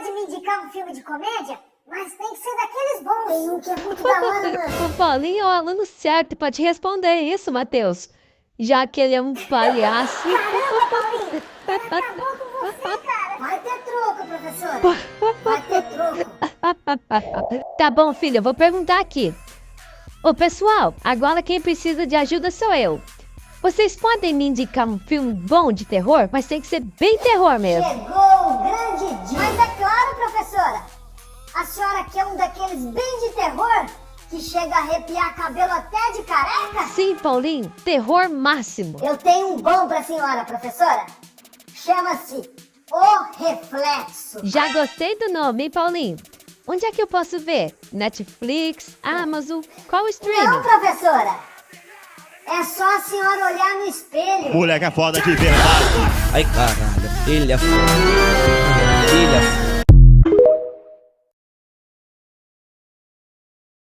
pode me indicar um filme de comédia? Mas tem que ser daqueles bons. Tem um que é muito da hora, mano. O Paulinho é o aluno certo pra te responder isso, Matheus. Já que ele é um palhaço. Caramba, Paulinho! Ela acabou com você, cara. Vai ter troco, professora. Vai ter troco. Tá bom, filho, eu vou perguntar aqui. Ô, pessoal, agora quem precisa de ajuda sou eu. Vocês podem me indicar um filme bom de terror? Mas tem que ser bem terror mesmo. Chegou o grande dia. Mas é claro, professora. A senhora quer um daqueles bem de terror? Que chega a arrepiar cabelo até de careca? Sim, Paulinho, terror máximo. Eu tenho um bom pra senhora, professora. Chama-se O Reflexo. Já gostei do nome, hein, Paulinho? Onde é que eu posso ver? Netflix, Amazon, qual Não, streaming? professora. É só a senhora olhar no espelho. Moleque é foda de verdade. Ai, caralho, ele é foda.